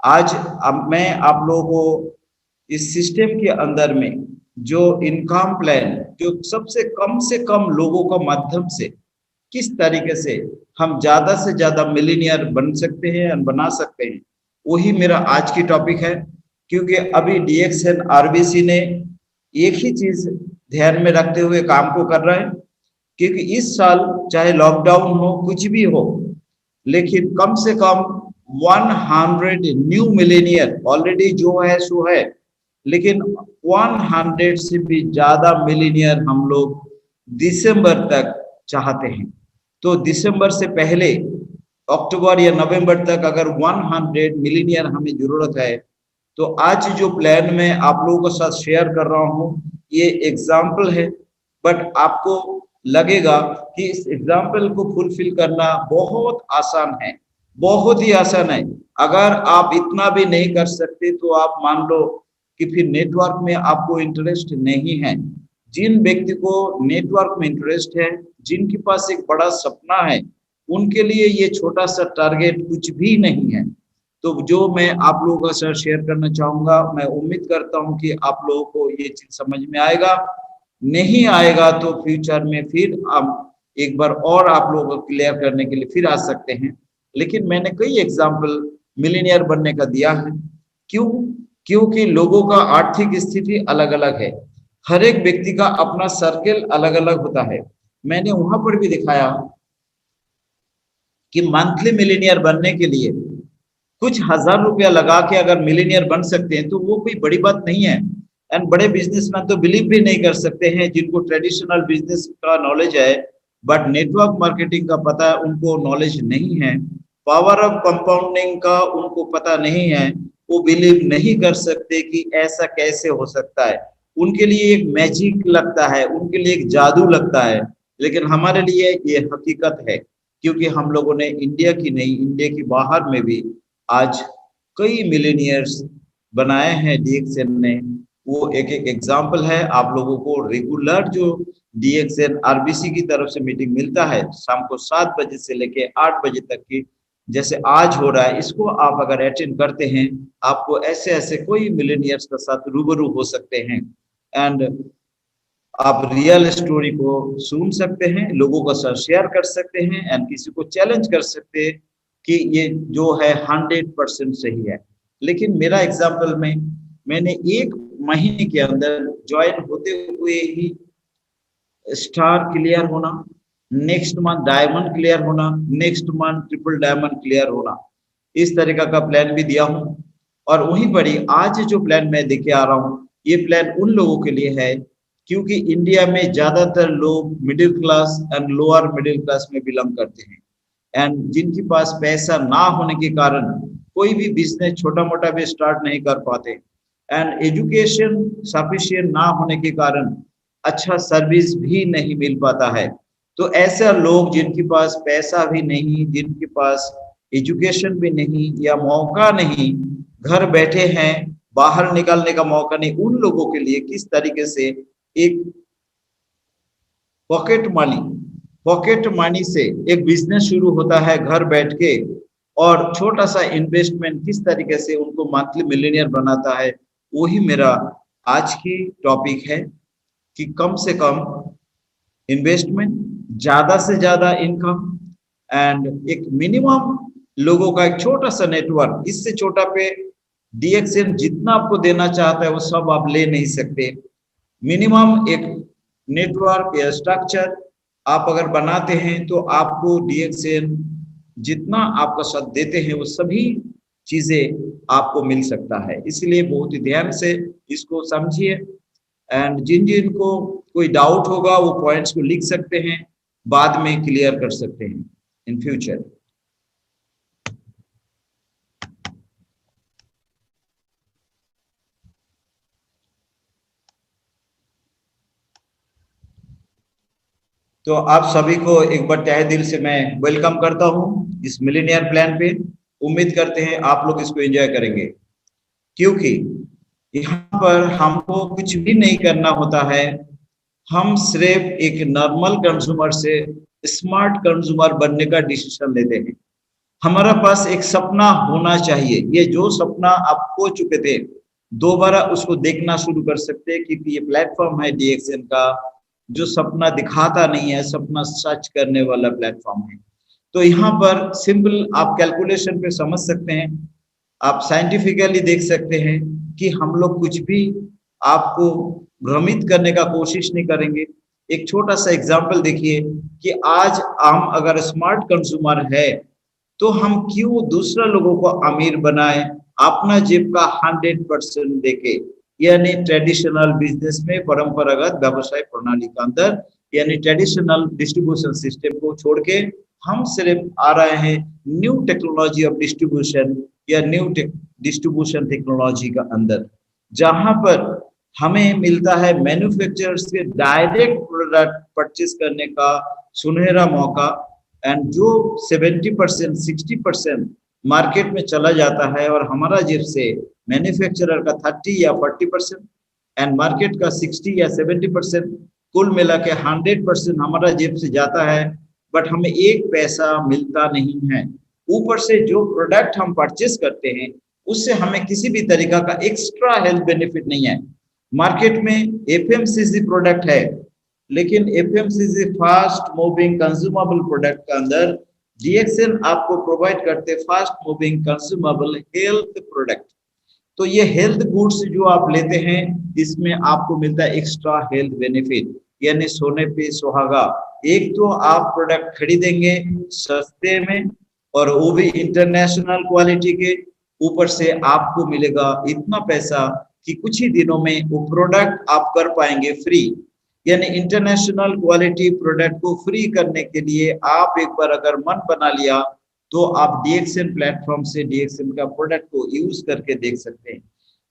आज मैं आप लोगों को इस सिस्टम के अंदर में जो इनकम प्लान, जो सबसे कम से कम लोगों का माध्यम से किस तरीके से हम ज्यादा से ज्यादा मिलीनियर बन सकते हैं और बना सकते हैं, वही मेरा आज की टॉपिक है। क्योंकि अभी डीएक्सएन आरबीसी ने एक ही चीज ध्यान में रखते हुए काम को कर रहा है, क्योंकि इस साल चाहे लॉकडाउन हो कुछ भी हो, लेकिन कम से कम 100 न्यू मिलेनियर ऑलरेडी जो है सो है, लेकिन 100 से भी ज्यादा मिलेनियर हम लोग दिसंबर तक चाहते हैं। तो दिसंबर से पहले अक्टूबर या नवंबर तक अगर 100 मिलीनियर हमें जरूरत है, तो आज जो प्लान मैं आप लोगों के साथ शेयर कर रहा हूँ ये एग्जाम्पल है। बट आपको लगेगा कि इस एग्जाम्पल को फुलफिल करना बहुत आसान है, बहुत ही आसान है। अगर आप इतना भी नहीं कर सकते तो आप मान लो कि फिर नेटवर्क में आपको इंटरेस्ट नहीं है। जिन व्यक्ति को नेटवर्क में इंटरेस्ट है, जिनके पास एक बड़ा सपना है, उनके लिए ये छोटा सा टारगेट कुछ भी नहीं है। तो जो मैं आप लोगों के साथ शेयर करना चाहूंगा, मैं उम्मीद करता हूं कि आप लोगों को ये चीज समझ में आएगा। नहीं आएगा तो फ्यूचर में फिर हम एक बार और आप लोगों को क्लियर करने के लिए फिर आ सकते हैं। लेकिन मैंने कई एग्जाम्पल मिलीनियर बनने का दिया है। क्यों? क्योंकि लोगों का आर्थिक स्थिति अलग अलग है, हर एक व्यक्ति का अपना सर्कल अलग अलग होता है। मैंने वहां पर भी दिखाया कि मंथली मिलीनियर बनने के लिए कुछ हजार रुपया लगा के अगर मिलीनियर बन सकते हैं तो वो कोई बड़ी बात नहीं है। एंड बड़े बिजनेसमैन तो बिलीव भी नहीं कर सकते हैं, जिनको ट्रेडिशनल बिजनेस का नॉलेज है बट नेटवर्क मार्केटिंग का पता है, उनको नॉलेज नहीं है। पावर ऑफ कंपाउंडिंग का उनको पता नहीं है, वो बिलीव नहीं कर सकते कि ऐसा कैसे हो सकता है। उनके लिए एक मैजिक लगता है, उनके लिए एक जादू लगता है। लेकिन हमारे लिए ये हकीकत है, क्योंकि हम लोगों ने इंडिया की नहीं, इंडिया की बाहर में भी आज कई मिलीनियर्स बनाए हैं डीएक्सएन ने। वो एक एक एग्जाम्पल है। आप लोगों को रेगुलर जो डीएक्सएन आरबीसी की तरफ से मीटिंग मिलता है शाम को 7 बजे से लेके 8 बजे तक की, जैसे आज हो रहा है, इसको आप अगर अटेंड करते हैं, आपको ऐसे ऐसे कोई मिलीनियर्स के साथ रूबरू हो सकते हैं। एंड आप रियल स्टोरी को सुन सकते हैं, लोगों के साथ शेयर कर सकते हैं एंड किसी को चैलेंज कर सकते हैं कि ये जो है 100% सही है। लेकिन मेरा एग्जाम्पल में मैंने 1 महीने के अंदर ज्वाइन होते हुए ही स्टार क्लियर होना, नेक्स्ट मंथ डायमंड क्लियर होना, next month triple diamond clear होना, इस तरीका का प्लान भी दिया हूँ। और वहीं पर ही आज जो प्लान मैं देके आ रहा हूँ, ये प्लान उन लोगों के लिए है क्योंकि इंडिया में ज्यादातर लोग middle class and lower middle class में बिलोंग करते हैं। एंड जिनके पास पैसा ना होने के कारण कोई भी बिजनेस छोटा मोटा भी स्टार्ट नहीं कर पाते, एंड एजुकेशन सफिशिएंट ना होने के कारण अच्छा सर्विस भी नहीं मिल पाता है। तो ऐसे लोग जिनके पास पैसा भी नहीं, जिनके पास एजुकेशन भी नहीं या मौका नहीं, घर बैठे हैं, बाहर निकलने का मौका नहीं, उन लोगों के लिए किस तरीके से एक पॉकेट मनी से एक बिजनेस शुरू होता है घर बैठ के, और छोटा सा इन्वेस्टमेंट किस तरीके से उनको मंथली मिलीनियर बनाता है, वही मेरा आज की टॉपिक है। कि कम से कम इन्वेस्टमेंट, ज्यादा से ज्यादा इनकम एंड एक मिनिमम लोगों का एक छोटा सा नेटवर्क। इससे छोटा पे डीएक्सएन जितना आपको देना चाहता है वो सब आप ले नहीं सकते। मिनिमम एक नेटवर्क या स्ट्रक्चर आप अगर बनाते हैं तो आपको डीएक्सएन जितना आपका साथ देते हैं वो सभी चीजें आपको मिल सकता है। इसलिए बहुत ही ध्यान से इसको समझिए। एंड जिन जिन को कोई डाउट होगा वो पॉइंट्स को लिख सकते हैं, बाद में क्लियर कर सकते हैं इन फ्यूचर। तो आप सभी को एक बार तहे दिल से मैं वेलकम करता हूं इस मिलीनियर प्लान पे। उम्मीद करते हैं आप लोग इसको एंजॉय करेंगे, क्योंकि यहाँ पर हमको कुछ भी नहीं करना होता है। हम सिर्फ एक नॉर्मल कंज्यूमर से स्मार्ट कंज्यूमर बनने का डिसीजन लेते हैं। हमारा पास एक सपना होना चाहिए। ये जो सपना आप खो चुके थे, दोबारा उसको देखना शुरू कर सकते हैं, क्योंकि ये प्लेटफॉर्म है डीएक्सएन का, जो सपना दिखाता नहीं है, सपना सच करने वाला प्लेटफॉर्म है। तो यहाँ पर सिंपल आप कैलकुलेशन पे समझ सकते हैं, आप साइंटिफिकली देख सकते हैं कि हम लोग कुछ भी आपको भ्रमित करने का कोशिश नहीं करेंगे। एक छोटा सा एग्जांपल देखिए कि आज हम अगर स्मार्ट कंज्यूमर है, तो हम क्यों दूसरा लोगों को अमीर बनाए अपना जेब का 100% देके, यानी ट्रेडिशनल बिजनेस में परंपरागत व्यवसाय प्रणाली के अंदर, यानी ट्रेडिशनल डिस्ट्रीब्यूशन सिस्टम को छोड़ के हम सिर्फ आ रहे हैं न्यू टेक्नोलॉजी ऑफ डिस्ट्रीब्यूशन या न्यू डिस्ट्रीब्यूशन टेक्नोलॉजी का अंदर, जहां पर हमें मिलता है मैन्युफैक्चरर्स से डायरेक्ट प्रोडक्ट परचेज करने का सुनहरा मौका। एंड जो 70% 60% मार्केट में चला जाता है और हमारा जेब से मैन्युफैक्चरर का 30 या 40% एंड मार्केट का 60 या 70%, कुल मिला के 100% हमारा जेब से जाता है, बट हमें एक पैसा मिलता नहीं है। ऊपर से जो प्रोडक्ट हम परचेस करते हैं उससे हमें किसी भी तरीका का एक्स्ट्रा हेल्थ बेनिफिट नहीं है। मार्केट में एफएमसीजी प्रोडक्ट है, लेकिन FMCG fast moving consumable product के अंदर डीएक्सएन आपको प्रोवाइड करते fast moving consumable health product. तो ये हेल्थ गुड्स जो आप लेते हैं, इसमें आपको मिलता है एक्स्ट्रा हेल्थ बेनिफिट, यानी सोने पे सुहागा। एक तो आप प्रोडक्ट खरीदेंगे सस्ते में और वो भी इंटरनेशनल क्वालिटी के, ऊपर से आपको मिलेगा इतना पैसा कि कुछ ही दिनों में वो प्रोडक्ट आप कर पाएंगे फ्री। यानी इंटरनेशनल क्वालिटी प्रोडक्ट को फ्री करने के लिए आप एक बार अगर मन बना लिया, तो आप डीएक्सएन प्लेटफॉर्म से डीएक्सएन का प्रोडक्ट को यूज करके देख सकते हैं।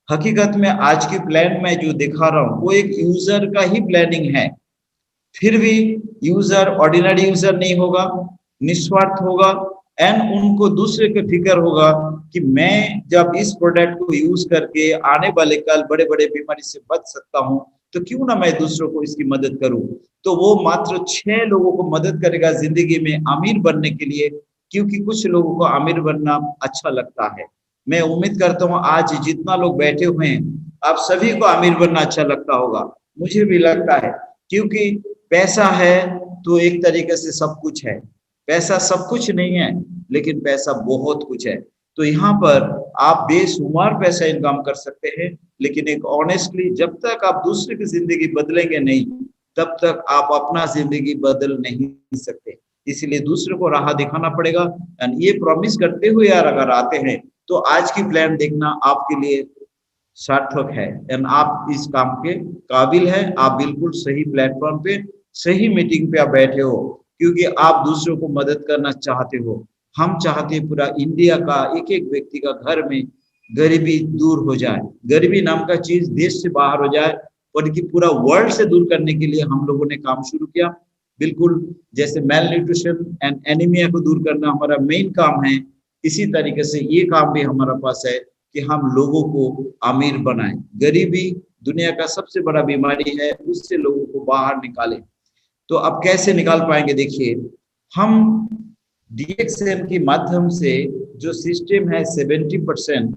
हकीकत में आज की प्लान में जो दिखा रहा हूँ वो एक यूजर का ही प्लानिंग है, फिर भी यूजर ऑर्डिनरी यूजर नहीं होगा, निस्वार्थ होगा एंड उनको दूसरे के फिक्र होगा कि मैं जब इस प्रोडक्ट को यूज करके आने वाले कल बड़े बड़े बीमारी से बच सकता हूँ, तो क्यों ना मैं दूसरों को इसकी मदद करूं। तो वो मात्र 6 लोगों को मदद करेगा जिंदगी में अमीर बनने के लिए, क्योंकि कुछ लोगों को अमीर बनना अच्छा लगता है। मैं उम्मीद करता हूँ आज जितना लोग बैठे हुए हैं, आप सभी को अमीर बनना अच्छा लगता होगा, मुझे भी लगता है, क्योंकि पैसा है तो एक तरीके से सब कुछ है। पैसा सब कुछ नहीं है, लेकिन पैसा बहुत कुछ है। तो यहाँ पर आप बेशुमार पैसा इनकम कर सकते हैं, लेकिन एक ऑनेस्टली जब तक आप दूसरे की जिंदगी बदलेंगे नहीं, तब तक आप अपना जिंदगी बदल नहीं सकते। इसलिए दूसरे को राह दिखाना पड़ेगा एंड ये प्रॉमिस करते हुए यार अगर आते हैं, तो आज की प्लान देखना आपके लिए सार्थक है एंड आप इस काम के काबिल है। आप बिल्कुल सही प्लेटफॉर्म पे सही मीटिंग पे आप बैठे हो, क्योंकि आप दूसरों को मदद करना चाहते हो। हम चाहते हैं पूरा इंडिया का एक एक व्यक्ति का घर में गरीबी दूर हो जाए, गरीबी नाम का चीज देश से बाहर हो जाए, बल्कि पूरा वर्ल्ड से दूर करने के लिए हम लोगों ने काम शुरू किया। बिल्कुल जैसे मेल न्यूट्रिशन एंड एनीमिया को दूर करना हमारा मेन काम है, इसी तरीके से ये काम भी हमारा पास है कि हम लोगों को अमीर बनाएं। गरीबी दुनिया का सबसे बड़ा बीमारी है, उससे लोगों को बाहर निकालें। तो अब कैसे निकाल पाएंगे, देखिए हम डीएक्सएन के माध्यम से जो सिस्टम है 70%,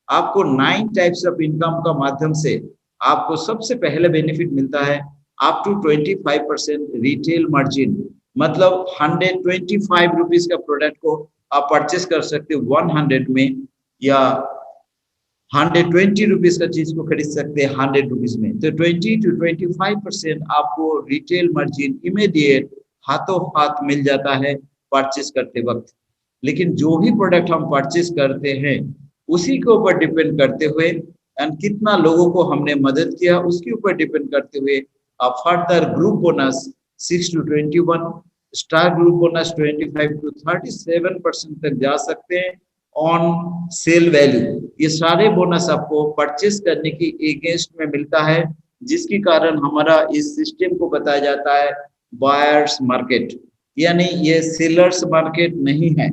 आपको 9 टाइप्स ऑफ इनकम का माध्यम से आपको सबसे पहले बेनिफिट मिलता है अप टू 25% रिटेल मार्जिन। मतलब 125 रुपीज का प्रोडक्ट को आप परचेस कर सकते हो 100 में, या 120 रुपीज का चीज को खरीद सकते हैं 100 रुपीज में। तो 20 to 25% आपको रिटेल मार्जिन इमीडिएट हाथों हाथ मिल जाता है परचेस करते वक्त। लेकिन जो भी प्रोडक्ट हम परचेस करते हैं उसी के ऊपर डिपेंड करते हुए एंड कितना लोगों को हमने मदद किया उसके ऊपर डिपेंड करते हुए आप further group bonus 6 to 21, star group bonus 25 to 37% तक जा सकते हैं ऑन सेल वैल्यू। ये सारे बोनस आपको परचेस करने की अगेंस्ट में मिलता है, जिसके कारण हमारा इस सिस्टम को बताया जाता है बायर्स मार्केट। यानी ये सेलर्स मार्केट नहीं है,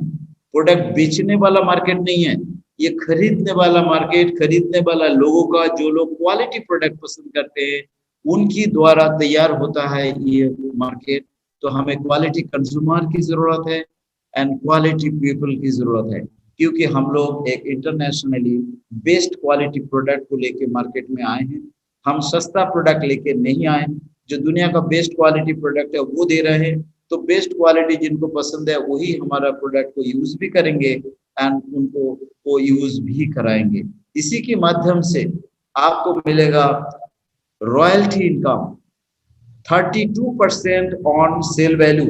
प्रोडक्ट बेचने वाला मार्केट नहीं है, ये खरीदने वाला मार्केट, खरीदने वाला लोगों का, जो लोग क्वालिटी प्रोडक्ट पसंद करते हैं उनकी द्वारा तैयार होता है ये मार्केट। तो हमें क्वालिटी कंज्यूमर की जरूरत है, एंड क्वालिटी पीपल की जरूरत है, क्योंकि हम लोग एक इंटरनेशनली बेस्ट क्वालिटी प्रोडक्ट को लेके मार्केट में आए हैं। हम सस्ता प्रोडक्ट लेके नहीं आए, जो दुनिया का बेस्ट क्वालिटी प्रोडक्ट है वो दे रहे हैं। तो बेस्ट क्वालिटी जिनको पसंद है वही हमारा प्रोडक्ट को यूज भी करेंगे एंड उनको वो यूज भी कराएंगे। इसी के माध्यम से आपको मिलेगा royalty income 32% on sale value.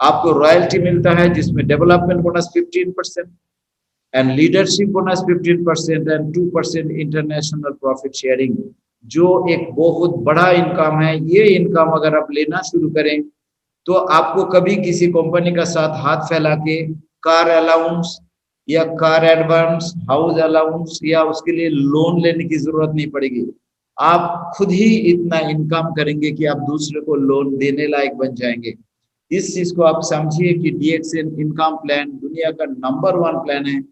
आपको रॉयल्टी मिलता है जिसमें development bonus 15% and leadership bonus 15% and 2% international profit sharing, जो एक बहुत बड़ा इनकम है। ये इनकम अगर आप लेना शुरू करें तो आपको कभी किसी कंपनी का साथ हाथ फैला के कार अलाउंस या कार एडवांस, हाउस अलाउंस या उसके लिए लोन लेने की जरूरत नहीं पड़ेगी। आप खुद ही इतना इनकम करेंगे कि आप दूसरे को लोन देने लायक बन जाएंगे। इस चीज को आप समझिए कि डीएक्सएन इनकम प्लान दुनिया का नंबर 1 प्लान है,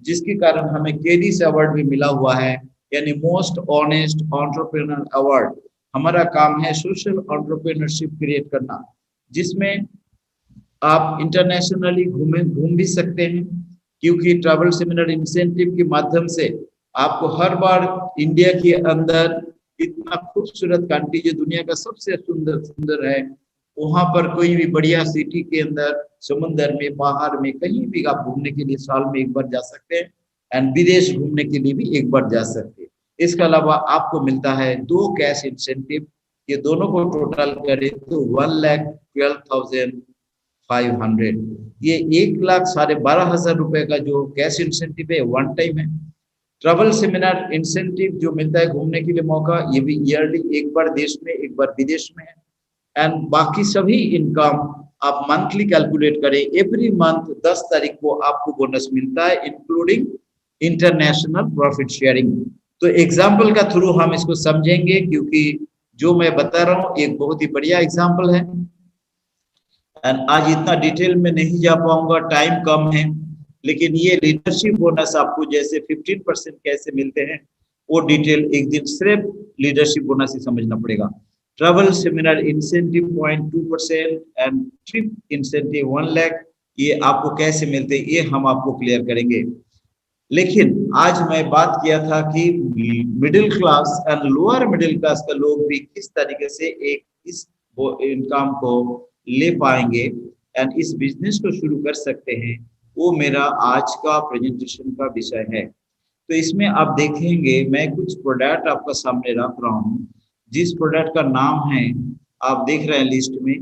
जिसके कारण हमें केडीएस अवार्ड भी मिला हुआ है, यानी मोस्ट ऑनेस्ट एंटरप्रेन्योर अवार्ड। हमारा काम है सोशल एंटरप्रेन्योरशिप क्रिएट करना, जिसमें आप इंटरनेशनली घूम भी सकते हैं, क्योंकि ट्रैवल सेमिनार इंसेंटिव के माध्यम से आपको हर बार इंडिया के अंदर इतना खूबसूरत कंट्री जो दुनिया का सबसे सुंदर सुंदर है, वहां पर कोई भी बढ़िया सिटी के अंदर समुंदर में पहाड़ में कहीं भी आप घूमने के लिए साल में एक बार जा सकते हैं एंड विदेश घूमने के लिए भी एक बार जा सकते हैं। इसके अलावा आपको मिलता है 2 कैश इंसेंटिव, ये दोनों को टोटल करें तो 1,12,500। ये 1,12,500 रुपए का जो कैश इंसेंटिव है वन टाइम है। ट्रैवल सेमिनार इंसेंटिव जो मिलता है घूमने के लिए मौका, ये भी ईयरली एक बार देश में एक बार विदेश में है। एंड बाकी सभी इनकम आप मंथली कैलकुलेट करें, एवरी मंथ 10 तारीख को आपको बोनस मिलता है, इंक्लूडिंग इंटरनेशनल प्रॉफिट शेयरिंग। तो एग्जाम्पल का थ्रू हम इसको समझेंगे, क्योंकि जो मैं बता रहा हूँ एक बहुत ही बढ़िया एग्जाम्पल है एंड आज इतना डिटेल में नहीं जा पाऊंगा, टाइम कम है। लेकिन ये लीडरशिप बोनस आपको जैसे 15% कैसे मिलते हैं वो डिटेल एक दिन सिर्फ लीडरशिप बोनस ही समझना पड़ेगा। Travel seminar incentive 0.2% and trip incentive 1 lakh, ये आपको कैसे मिलते हैं ये हम आपको क्लियर करेंगे। लेकिन आज मैं बात किया था कि middle class and lower middle class का लोग भी किस तरीके से एक इस इनकम को ले पाएंगे एंड इस बिजनेस को शुरू कर सकते हैं, वो मेरा आज का प्रेजेंटेशन का विषय है। तो इसमें आप देखेंगे मैं कुछ प्रोडक्ट आपका सामने रख रहा हूँ, जिस प्रोडक्ट का नाम है आप देख रहे हैं लिस्ट में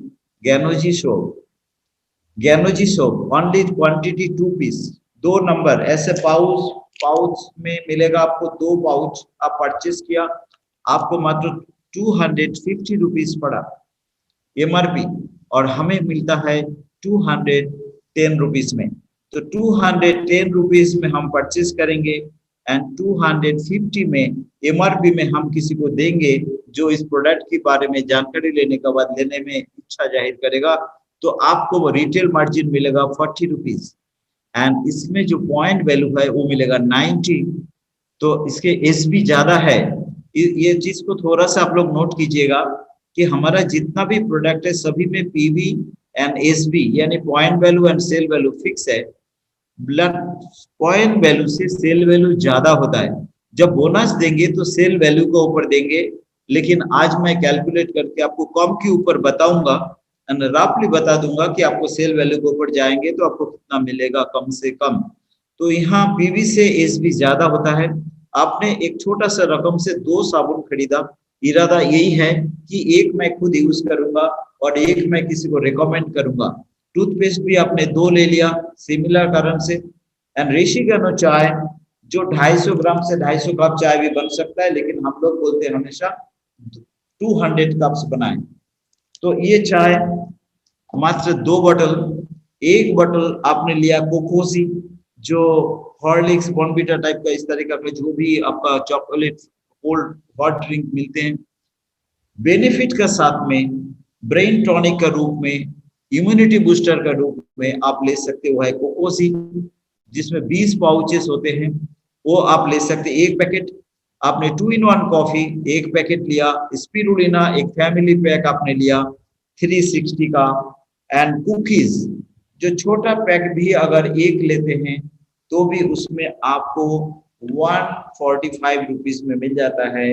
गैनोजी सोप। गैनोजी soap only quantity 2 piece, 2 number ऐसे पाउच में मिलेगा आपको। 2 पाउच आप परचेस किया, आपको मात्र 250 रुपीज पड़ा एमआरपी, और हमें मिलता है 210 रुपीज में। तो 210 रुपीज में हम परचेस करेंगे एंड 250 में एमआरपी में हम किसी को देंगे जो इस प्रोडक्ट के बारे में जानकारी लेने के बाद लेने में इच्छा जाहिर करेगा, तो आपको वो रिटेल मार्जिन मिलेगा 40 रुपीज एंड इसमें जो पॉइंट वैल्यू है वो मिलेगा 90। तो इसके एसबी ज्यादा है। ये चीज को थोड़ा सा आप लोग नोट कीजिएगा कि हमारा जितना भी प्रोडक्ट है सभी में पीवी एंड एसबी यानी point value and sale value fix है। पॉइंट वैल्यू से सेल वैल्यू ज्यादा होता है। जब बोनस देंगे तो सेल वैल्यू को ऊपर देंगे, लेकिन आज मैं कैलकुलेट करके आपको कम के ऊपर बताऊंगा एंड रफली बता दूंगा कि आपको सेल वैल्यू के ऊपर जाएंगे तो आपको कितना मिलेगा कम से कम। तो यहाँ पीवी से एसबी ज्यादा होता है। आपने एक छोटा सा रकम से 2 साबुन खरीदा, इरादा यही है कि एक मैं खुद यूज करूंगा और एक मैं किसी को रिकमेंड करूंगा। टूथपेस्ट भी आपने 2 ले लिया सिमिलर कारण से। एंड ऋषिगनो चाय जो 250 ग्राम से 250 कप चाय भी बन सकता है, लेकिन हम लोग बोलते हैं हमेशा 200 कप्स बनाएं। तो ये चाय मात्र 2 बोतल, 1 बोतल आपने लिया कोकोसी जो हॉर्लिक्स बॉर्नविटा टाइप का इस तरीका का जो भी आपका चॉकलेट कोल्ड हॉट ड्रिंक मिलते हैं। बेनिफिट का साथ में ब्रेन टॉनिक का रूप में, इम्यूनिटी बूस्टर का रूप में आप ले सकते हो है कोकोसी, जिसमें 20 पाउचेस होते हैं, वो आप ले सकते हैं। 1 पैकेट आपने 2-in-1 कॉफी 1 पैकेट लिया, स्पिरुलिना एक फैमिली पैक आपने लिया 360 का, एंड कुकीज जो छोटा पैक भी अगर एक लेते हैं तो भी उसमें आपको 145 रुपीज में मिल जाता है।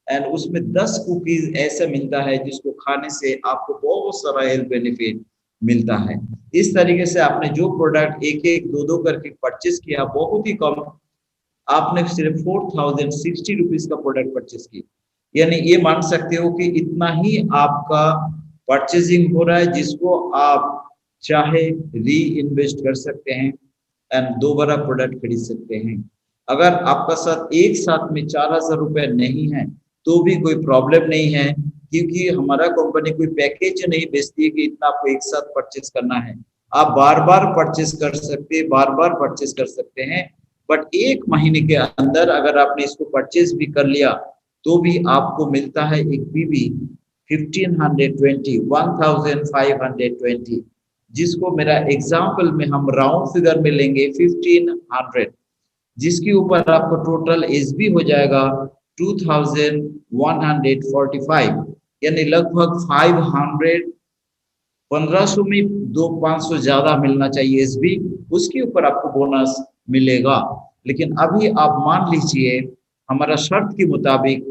एंड उसमें 10 कुकीज ऐसा मिलता है जिसको खाने से आपको बहुत सारा हेल्थ बेनिफिट मिलता है। इस तरीके से आपने जो प्रोडक्ट एक एक दो दो करके परचेज किया, बहुत ही कम, आपने सिर्फ 4060 रुपीज का प्रोडक्ट परचेज किया, यानी ये मान सकते हो कि इतना ही आपका परचेजिंग हो रहा है, जिसको आप चाहे री इन्वेस्ट कर सकते हैं एंड दोबारा प्रोडक्ट खरीद सकते हैं। अगर आपका साथ एक साथ में 4000 रुपए नहीं है तो भी कोई प्रॉब्लम नहीं है, क्योंकि हमारा कंपनी कोई पैकेज नहीं बेचती है कि इतना आपको एक साथ परचेज करना है। आप बार बार परचेज कर सकते हैं, बार बार परचेज कर सकते हैं, बट एक महीने के अंदर अगर आपने इसको परचेज भी कर लिया तो भी आपको मिलता है एक पीवी 1520 जिसको मेरा एग्जाम्पल में हम राउंड फिगर में लेंगे 1500, जिसके ऊपर आपको टोटल एसबी हो जाएगा 2145, यानी लगभग 500, 1500 में 200-500 ज्यादा मिलना चाहिए एसबी, उसके ऊपर आपको बोनस मिलेगा। लेकिन अभी आप मान लीजिए हमारा शर्त के मुताबिक,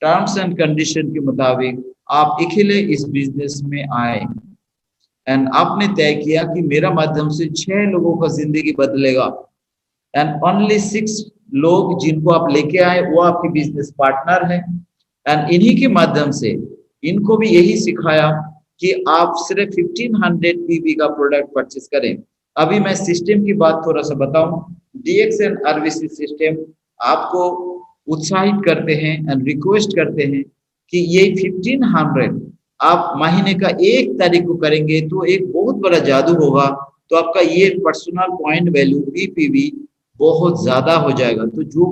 टर्म्स एंड कंडीशन के मुताबिक आप अकेले इस बिजनेस में आए एंड आपने तय किया कि मेरा माध्यम से 6 लोगों का जिंदगी बदलेगा, एंड ओनली 6 लोग जिनको आप लेके आए वो आपके बिजनेस पार्टनर हैं, एंड इन्हीं के माध्यम से इनको भी यही सिखाया कि आप सिर्फ 1500 पीवी का प्रोडक्ट परचेज करें। अभी मैं सिस्टम की बात थोड़ा सा बताऊं। डीएक्स एंड आरवीसी सिस्टम आपको उत्साहित करते हैं एंड रिक्वेस्ट करते हैं कि ये 1500 आप महीने का 1 तारीख को करेंगे तो एक बहुत बड़ा जादू होगा, तो आपका ये पर्सनल पॉइंट वैल्यू पीपीवी बहुत ज्यादा हो जाएगा। तो जो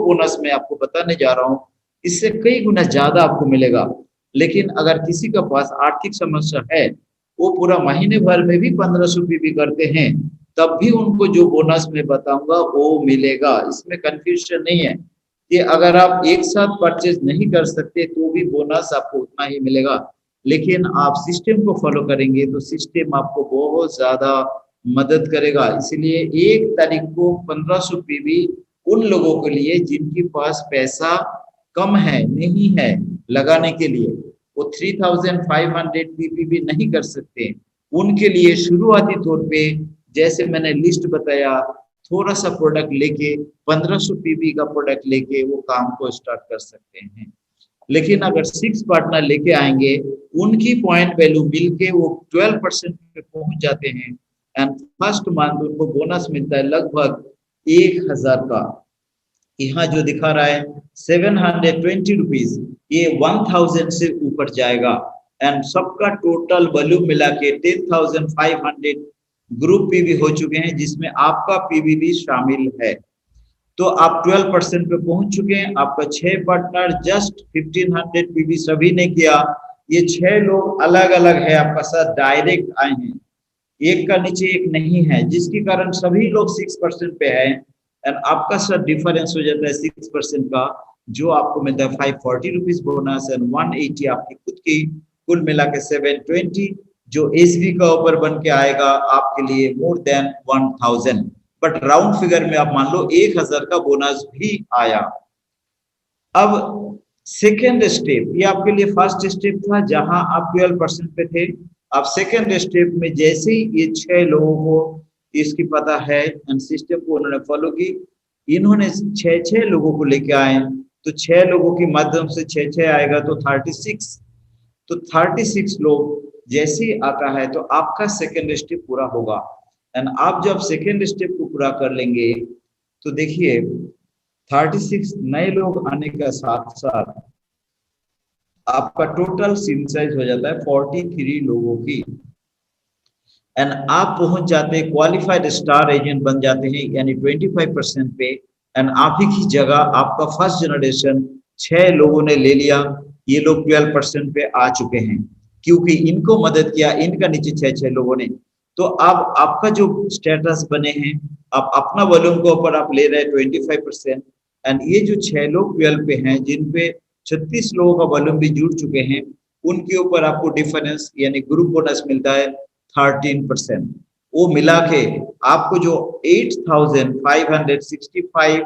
बोनस मैं आपको बताने जा रहा हूँ इससे कई गुना ज्यादा आपको मिलेगा। लेकिन अगर किसी का पास आर्थिक समस्या है, वो पूरा महीने भर में भी 1500 पीवी करते हैं, तब भी उनको जो बोनस मैं बताऊंगा वो मिलेगा। इसमें कंफ्यूजन नहीं है कि अगर आप एक साथ परचेज नहीं कर सकते तो भी बोनस आपको उतना ही मिलेगा, लेकिन आप सिस्टम को फॉलो करेंगे तो सिस्टम आपको बहुत ज्यादा मदद करेगा। इसलिए 1 तारीख को 1500 पीवी उन लोगों के लिए जिनके पास पैसा कम है, नहीं है लगाने के लिए, वो 3500 पीपीवी नहीं कर सकते, उनके लिए शुरुआती तौर पे जैसे मैंने लिस्ट बताया, थोड़ा सा प्रोडक्ट लेके 1500 पीवी का प्रोडक्ट लेके वो काम को स्टार्ट कर सकते हैं। लेकिन अगर 6 पार्टनर लेके आएंगे, उनकी पॉइंट वैल्यू मिलके वो 12% पे पहुंच जाते हैं एंड फर्स्ट मंथ उनको बोनस मिलता है लगभग 1000 का। यहाँ जो दिखा रहा है 720 रुपीज, ये 1000 से ऊपर जाएगा एंड सबका टोटल वॉल्यूम मिला के 10,500 ग्रुप पीवी हो चुके हैं, जिसमें आपका पीवी भी शामिल है। तो आप 12% पे पहुंच चुके हैं। आपका 6 पार्टनर जस्ट 1500 पीवी सभी ने किया। ये 6 लोग अलग अलग है, आपका साथ डायरेक्ट आए हैं, एक का नीचे एक नहीं है, जिसके कारण सभी लोग 6% पे है एंड आपका सर डिफरेंस हो जाता है 6% का, जो आपको मिलता है 540 रुपीज बोनस एंड 180 आपकी खुद की, कुल मिला के 720, जो एसबी का ऊपर बन के आएगा आपके लिए more than 1000। But round figure में आप मान लो 1000 का बोनस भी आया। अब सेकेंड स्टेप, ये आपके लिए फर्स्ट स्टेप था जहां आप 12% पे थे। अब सेकेंड स्टेप में जैसे ही ये 6 लोगों को इसकी पता है एंड सिस्टम को उन्होंने फॉलो की, इन्होंने 6 लोगों को लेके आए, तो 6 लोगों के माध्यम से 6 आएगा तो 36, तो 36 लोग जैसे ही आता है तो आपका सेकेंड स्टेप पूरा होगा एंड आप जब सेकेंड स्टेप को पूरा कर लेंगे तो देखिए 36 नए लोग आने के साथ साथ आपका टोटल सीट साइज हो जाता है 43 लोगों की एंड आप पहुंच जाते हैं क्वालिफाइड स्टार एजेंट बन जाते हैं, यानी 25% पे एंड आप ही की जगह आपका फर्स्ट जनरेशन 6 लोगों ने ले लिया। ये लोग 12% पे आ चुके हैं क्योंकि इनको मदद किया, इनका नीचे 6 लोगों ने। तो अब आपका जो स्टेटस बने हैं, आप अपना वॉल्यूम के ऊपर आप ले रहे हैं 25% एंड ये जो 6 लोग 12 पे हैं, जिन पे 36 लोगों का वॉल्यूम भी जुड़ चुके हैं, उनके ऊपर आपको डिफरेंस यानी ग्रुप बोनस मिलता है 13%। वो मिला के आपको जो 8,565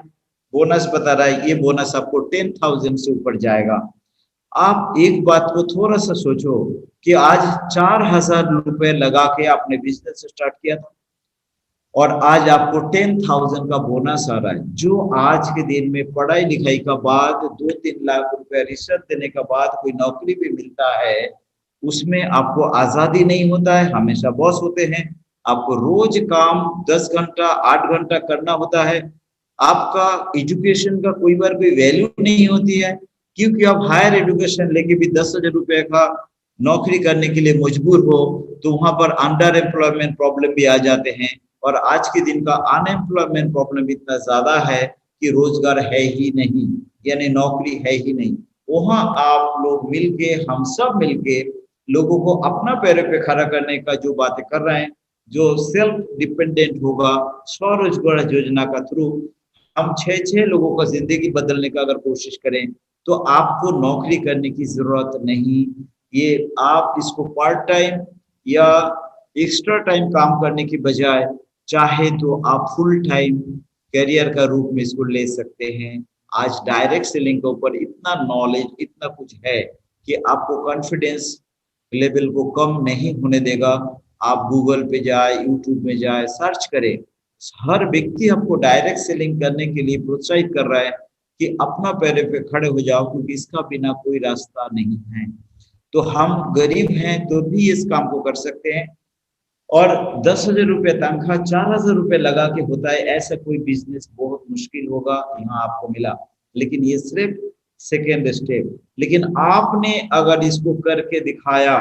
बोनस बता रहा है, ये बोनस आपको 10,000 से ऊपर जाएगा। आप एक बात को थोड़ा सा सोचो कि आज 4,000 रुपए लगा के आपने बिजनेस स्टार्ट किया था और आज आपको 10,000 का बोनस आ रहा है। जो आज के दिन में पढ़ाई लिखाई का बाद 2-3 लाख रुपए रिसर्च देने का बाद कोई नौकरी भी मिलता है, उसमें आपको आजादी नहीं होता है, हमेशा बॉस होते हैं, आपको रोज काम 10 घंटा 8 घंटा करना होता है, आपका एजुकेशन का कोई बार कोई वैल्यू नहीं होती है, क्योंकि आप हायर एजुकेशन लेके भी 10,000 रुपए का नौकरी करने के लिए मजबूर हो, तो वहां पर अंडर एम्प्लॉयमेंट प्रॉब्लम भी आ जाते हैं। और आज के दिन का अनएम्प्लॉयमेंट प्रॉब्लम इतना ज्यादा है कि रोजगार है ही नहीं, यानी नौकरी है ही नहीं। वहां आप लोग मिलके, हम सब मिलके लोगों को अपना पैरों पे खड़ा करने का जो बातें कर रहे हैं, जो सेल्फ डिपेंडेंट होगा स्वरोजगार योजना का थ्रू हम 6-6 लोगों का जिंदगी बदलने का अगर कोशिश करें, तो आपको नौकरी करने की जरूरत नहीं। ये आप इसको पार्ट टाइम या एक्स्ट्रा टाइम काम करने की बजाय चाहे तो आप फुल टाइम करियर का रूप में इसको ले सकते हैं। आज डायरेक्ट सेलिंग के ऊपर इतना नॉलेज, इतना कुछ है कि आपको कॉन्फिडेंस लेवल को कम नहीं होने देगा। आप गूगल पे जाए, यूट्यूब में जाए, सर्च करें, हर व्यक्ति आपको डायरेक्ट सेलिंग करने के लिए प्रोत्साहित कर रहा है कि अपना पैरों पे खड़े हो जाओ, क्योंकि इसका बिना कोई रास्ता नहीं है। तो हम गरीब हैं तो भी इस काम को कर सकते हैं। और 10,000 रुपये तनख्वाह 4,000 रुपये लगा के होता है, ऐसा कोई बिजनेस बहुत मुश्किल होगा यहाँ आपको मिला। लेकिन ये सिर्फ सेकेंड स्टेप, लेकिन आपने अगर इसको करके दिखाया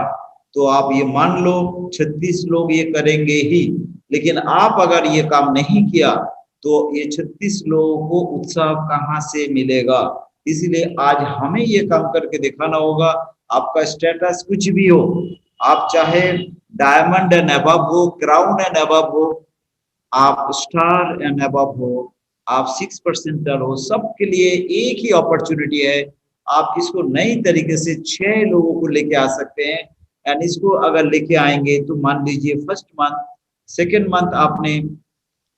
तो आप ये मान लो 36 लोग ये करेंगे ही। लेकिन आप अगर ये काम नहीं किया तो ये 36 लोगों को उत्साह कहाँ से मिलेगा। इसीलिए आज हमें ये काम करके दिखाना होगा। आपका स्टेटस कुछ भी हो, आप चाहे डायमंड एंड अबव हो, क्राउन एंड अबव हो, आप स्टार एंड अबव हो, आप 6% हो, सबके लिए एक ही अपॉर्चुनिटी है। आप इसको नई तरीके से 6 लोगों को लेके आ सकते हैं। एंड इसको अगर लेके आएंगे तो मान लीजिए फर्स्ट मंथ, सेकेंड मंथ आपने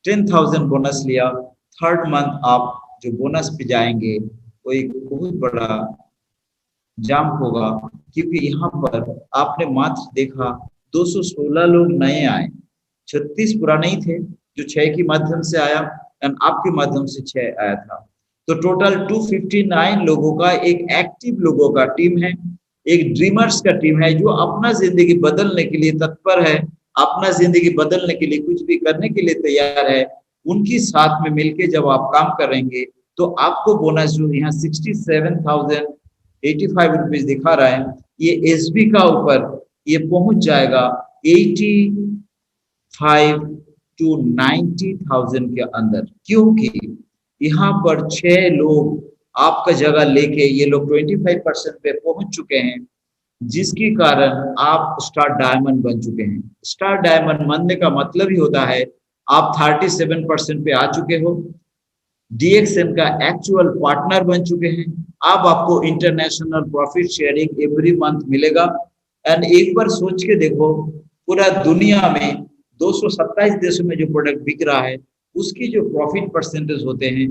10,000 बोनस लिया, थर्ड मंथ आप जो बोनस पे जाएंगे वो एक बहुत बड़ा जंप होगा, क्योंकि यहाँ पर आपने मात्र देखा 216 लोग नए आए, 36 पुराने ही थे जो 6 के माध्यम से आया एंड आपके माध्यम से 6 आया था। तो टोटल 259 लोगों का एक एक्टिव लोगों का टीम है, एक ड्रीमर्स का टीम है जो अपना जिंदगी बदलने के लिए तत्पर है, अपना जिंदगी बदलने के लिए कुछ भी करने के लिए तैयार है। उनकी साथ में मिलके जब आप काम करेंगे तो आपको बोनस जो यहाँ 67,085 रुपीज दिखा रहा है, ये एसबी का ऊपर ये पहुंच जाएगा 85 to 90,000 के अंदर, क्योंकि यहाँ पर 6 लोग आपका जगह लेके ये लोग 25% पे पहुंच चुके हैं, जिसके कारण आप स्टार डायमंड बन चुके हैं। स्टार डायमंड बनने का मतलब ही होता है आप 37% पे आ चुके हो, डीएक्सएन का एक्चुअल पार्टनर बन चुके हैं। अब आपको international profit sharing every month मिलेगा। एंड एक बार सोच के देखो, पूरा दुनिया में 227 देशों में जो प्रोडक्ट बिक रहा है उसकी जो प्रॉफिट परसेंटेज होते हैं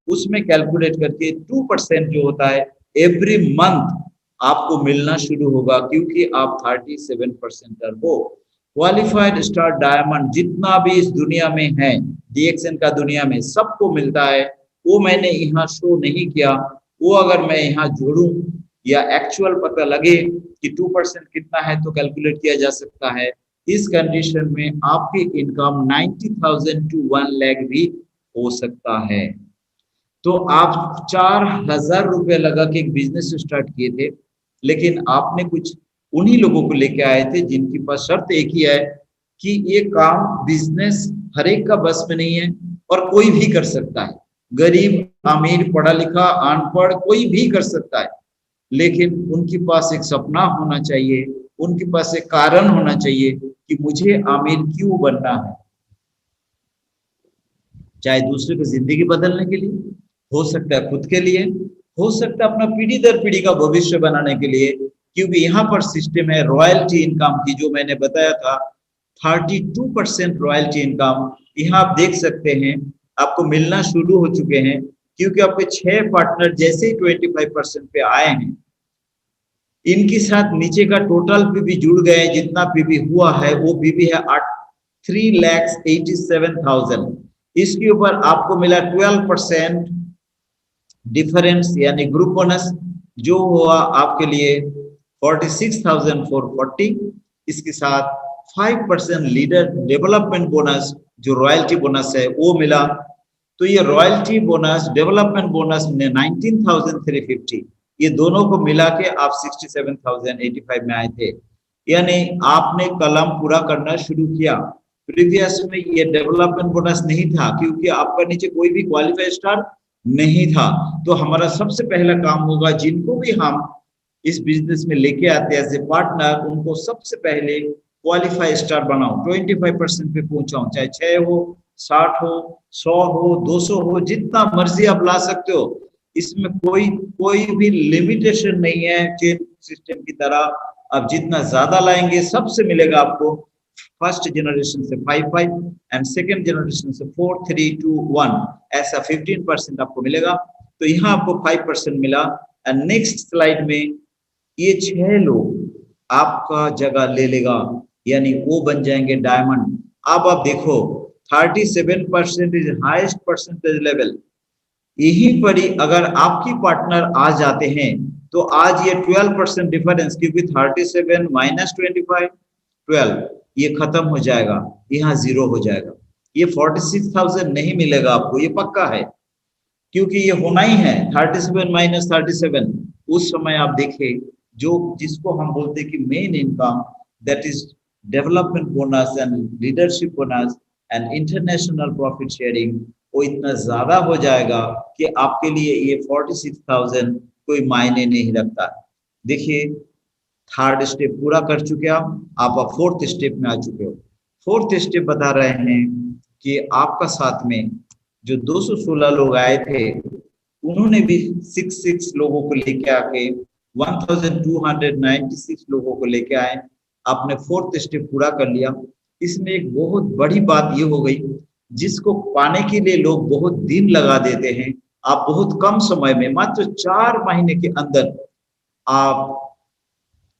उसमें कैलकुलेट करके 2% जो होता है एवरी मंथ आपको मिलना शुरू होगा, क्योंकि आप 37% हो। क्वालिफाइड स्टार डायमंड जितना भी इस दुनिया में है, डीएक्सएन का दुनिया में सबको मिलता है। वो मैंने यहाँ शो नहीं किया, वो अगर मैं यहाँ जोड़ूं या एक्चुअल पता लगे कि 2% कितना है तो कैलकुलेट किया जा सकता है। इस कंडीशन में आपकी इनकम 90,000 to 1 लाख भी हो सकता है। तो आप 4,000 रुपये लगा के एक बिजनेस स्टार्ट किए थे, लेकिन आपने कुछ उन्हीं लोगों को लेके आए थे जिनके पास शर्त एक ही है कि ये काम बिजनेस हर एक का बस में नहीं है और कोई भी कर सकता है। गरीब, अमीर, पढ़ा लिखा, अनपढ़, कोई भी कर सकता है, लेकिन उनके पास एक सपना होना चाहिए, उनके पास एक कारण होना चाहिए कि मुझे अमीर क्यों बनना है। चाहे दूसरे की जिंदगी बदलने के लिए, हो सकता है खुद के लिए, हो सकता है अपना पीढ़ी दर पीढ़ी का भविष्य बनाने के लिए, क्योंकि यहाँ पर सिस्टम है रॉयल्टी इनकम की, जो मैंने बताया था 32% रॉयल्टी इनकम यहाँ आप देख सकते हैं आपको मिलना शुरू हो चुके हैं, क्योंकि आपके 6 पार्टनर जैसे ही 25% पे आए हैं, इनके साथ नीचे का टोटल पीवी जुड़ गए, जितना पीवी हुआ है वो पीवी है 3,87,000। इसके ऊपर आपको मिला 12% डिफरेंस यानी ग्रुप बोनस, जो हुआ आपके लिए 46,440। इसके साथ 5% लीडर डेवलपमेंट बोनस जो रॉयल्टी बोनस है वो मिला। तो ये रॉयल्टी बोनस डेवलपमेंट बोनस ने 19,350, ये दोनों को मिला के आप 67,085 में आए थे। यानी आपने कलम पूरा करना शुरू किया। प्रीवियस में ये डेवलपमेंट बोनस नहीं था क्योंकि आपका नीचे कोई भी क्वालिफाई स्टार नहीं था। तो हमारा सबसे पहला काम होगा, जिनको भी हम इस बिजनेस में लेके आते हैं एज ए पार्टनर, उनको सबसे पहले क्वालिफाई स्टार बनाओ, 25% पे पहुंचाओ, चाहे 6 हो, 60 हो, 100 हो, 200 हो, जितना मर्जी आप ला सकते हो। इसमें कोई भी लिमिटेशन नहीं है चेन सिस्टम की तरह। आप जितना ज्यादा लाएंगे सबसे मिलेगा आपको। फर्स्ट जनरेशन से 5 एंड सेकेंड जनरेशन से 4 3 2 1, ऐसा 15% आपको मिलेगा। तो यहाँ आपको 5% मिला। एंड नेक्स्ट स्लाइड में ये 6 लोग आपका जगह ले लेगा, यानी वो बन जाएंगे डायमंड। अब आप देखो 37% इज हाईएस्ट परसेंटेज लेवल। यहीं पर ही अगर आपकी पार्टनर आ जाते हैं तो आज ये 12% डिफरेंस, क्योंकि 37 माइनस 25 12, ये खत्म हो जाएगा, यहाँ 0 हो जाएगा। ये 46,000 नहीं मिलेगा आपको, ये पक्का है, क्योंकि ये होना ही है 37 माइनस 37। उस समय आप देखें जो जिसको हम बोलते हैं कि main income, that is development bonus and leadership bonus and international profit sharing, वो इतना ज्यादा हो जाएगा कि आपके लिए ये 46,000 कोई मायने नहीं रखता। देखिए थर्ड स्टेप पूरा कर चुके आप फोर्थ स्टेप में आ चुके हो। फोर्थ स्टेप बता रहे हैं कि आपका साथ में जो 216 लोग आए थे, उन्होंने भी 66 लोगों को लेके आके 1296 लोगों को लेके आए। आपने फोर्थ स्टेप पूरा कर लिया। इसमें एक बहुत बड़ी बात ये हो गई, जिसको पाने के लिए लोग बहुत दिन लगा देते हैं, आप बहुत कम समय में मात्र 4 महीने के अंदर आप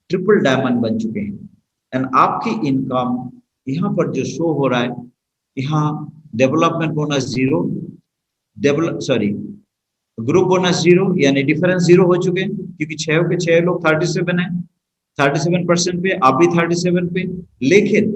ट्रिपल डायमंड बन चुके हैं। एंड आपकी इनकम यहाँ पर जो शो हो रहा है, यहाँ डेवलपमेंट बोनस 0, ग्रुप बोनस 0, यानी डिफरेंस 0 हो चुके हैं, क्योंकि 6 के 6 लोग 37 है, 37% पे, आप भी 37 पे। लेकिन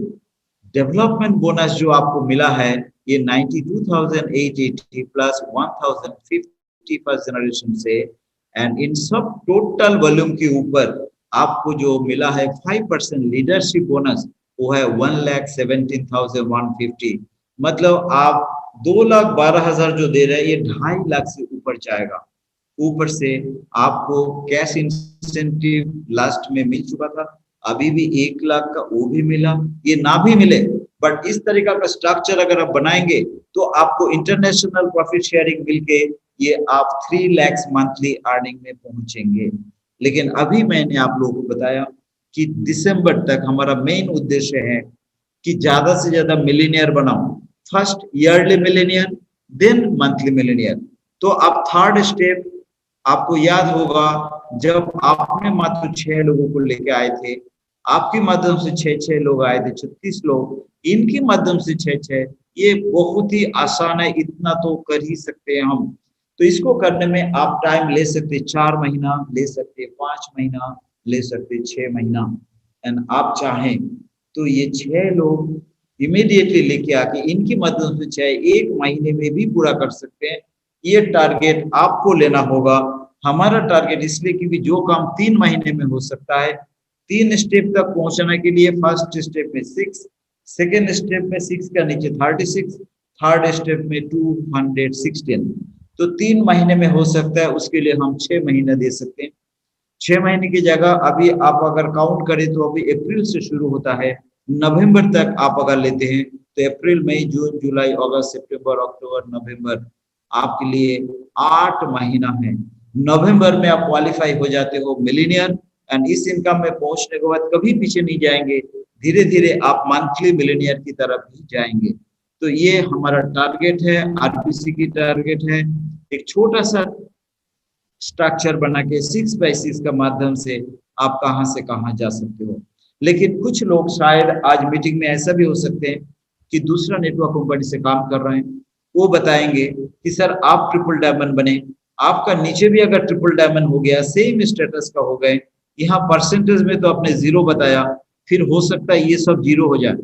डेवलपमेंट बोनस जो आपको मिला है ये 92,880 प्लस 1,050 फर्स्ट जनरेशन से, एंड इन सब टोटल वॉल्यूम के ऊपर आपको जो मिला है 5% लीडरशिप बोनस, वो है 1,17,150। मतलब आप 2,12,000 जो दे रहे हैं, ये 2.5 लाख से ऊपर जाएगा। ऊपर से आपको कैश इंसेंटिव लास्ट में मिल चुका था, अभी भी 1 लाख का वो भी मिला। ये ना भी मिले, बट इस तरीका का स्ट्रक्चर अगर आप बनाएंगे तो आपको इंटरनेशनल प्रॉफिट शेयरिंग मिलके ये आप 3 लाख मंथली अर्निंग में पहुंचेंगे। लेकिन अभी मैंने आप लोगों को बताया कि दिसंबर तक हमारा मेन उद्देश्य है कि ज्यादा से ज्यादा मिलियनियर बनाओ। First yearly millionaire, then monthly millionaire. तो अब थर्ड स्टेप आपको याद होगा, जब आपने मात्र 6 लोगों को लेके आए थे, आपके माध्यम से 6 लोग आए थे, 36 लोग, इनके माध्यम से 6, ये बहुत ही आसान है, इतना तो कर ही सकते हैं हम। तो इसको करने में आप टाइम ले सकते, 4 महीना ले सकते, 5 महीना ले सकते, 6 महीना। एंड आप चाहें तो ये 6 लोग इमीडिएटली लेके आके इनकी मदद से चाहे 1 महीने में भी पूरा कर सकते हैं। ये टारगेट आपको लेना होगा। हमारा टारगेट इसलिए क्योंकि जो काम 3 महीने में हो सकता है, 3 स्टेप तक पहुंचने के लिए फर्स्ट स्टेप में 6, सेकेंड स्टेप में 6 का नीचे 36, थर्ड स्टेप में 216। तो 3 महीने में हो सकता है, उसके लिए हम 6 महीने दे सकते हैं। 6 महीने की जगह अभी आप अगर काउंट करें तो अभी अप्रैल से शुरू होता है, नवंबर तक आप अगर लेते हैं तो अप्रैल, मई, जून, जुलाई, अगस्त, सितंबर, अक्टूबर, नवंबर आपके लिए 8 महीना है। नवंबर में आप क्वालिफाई हो जाते हो मिलियनियर, एंड इस इनकम में पहुंचने के बाद कभी पीछे नहीं जाएंगे। धीरे धीरे आप मंथली मिलियनियर की तरफ भी जाएंगे। तो ये हमारा टारगेट है, आरबीसी की टारगेट है। एक छोटा सा स्ट्रक्चर बना के 6x6 का माध्यम से आप कहां से कहां जा सकते हो। लेकिन कुछ लोग शायद आज मीटिंग में ऐसा भी हो सकते हैं कि दूसरा नेटवर्क कंपनी से काम कर रहे हैं, वो बताएंगे कि सर आप ट्रिपल डायमंड बने, आपका नीचे भी अगर ट्रिपल डायमंड हो गया, सेम स्टेटस का हो गए, यहाँ परसेंटेज में तो आपने 0 बताया, फिर हो सकता है ये सब 0 हो जाए।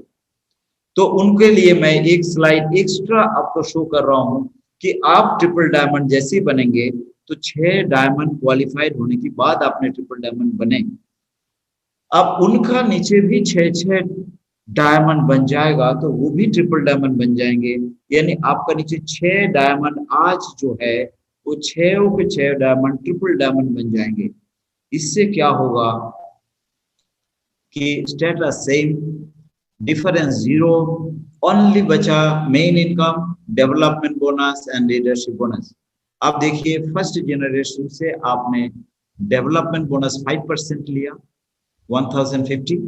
तो उनके लिए मैं एक स्लाइड एक्स्ट्रा आपको शो कर रहा हूं कि आप ट्रिपल डायमंड जैसे ही बनेंगे तो 6 डायमंड क्वालिफाइड होने के बाद आपने ट्रिपल डायमंड बने, अब उनका नीचे भी 6 डायमंड बन जाएगा तो वो भी ट्रिपल डायमंड बन जाएंगे। यानी आपका नीचे 6 डायमंड आज जो है वो 6 के 6 डायमंड ट्रिपल डायमंड बन जाएंगे। इससे क्या होगा कि स्टेटस सेम, डिफरेंस 0, ओनली बचा main income, development bonus and leadership bonus. आप देखिए फर्स्ट जनरेशन से आपने डेवलपमेंट बोनस 5% लिया 1050,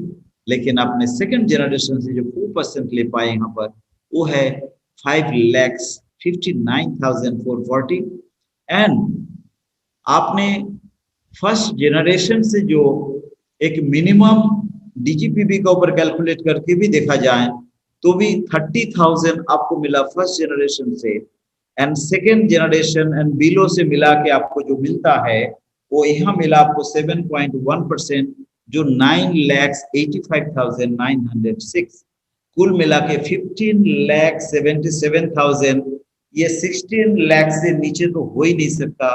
लेकिन आपने सेकंड जनरेशन से जो 4% ले पाए यहाँ पर वो है 5,59,440। एंड आपने फर्स्ट जनरेशन से जो एक मिनिमम डीजीपीबी का ऊपर कैलकुलेट करके भी देखा जाए तो भी 30,000 आपको मिला फर्स्ट जनरेशन से, and second generation and below से मिला के आपको जो मिलता है वो यहाँ मिला आपको 7.1%, जो 9,85,906, कुल मिला के 15,77,000। ये 16 लाख से नीचे तो हो ही नहीं सकता,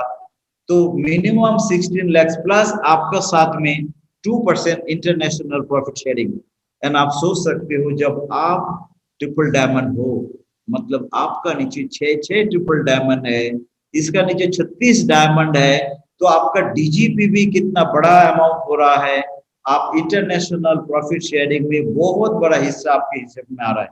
तो मिनिमम 16 लाख प्लस आपका साथ में 2% इंटरनेशनल प्रॉफिट शेयरिंग। एंड आप सोच सकते हो जब आप ट्रिपल डायमंड हो, मतलब आपका नीचे 6 ट्रिपल डायमंड है, इसका नीचे 36 डायमंड है, तो आपका डीजीपीबी कितना बड़ा अमाउंट हो रहा है। आप इंटरनेशनल प्रॉफिट शेयरिंग में बहुत बड़ा हिस्सा आपके हिस्से में आ रहा है।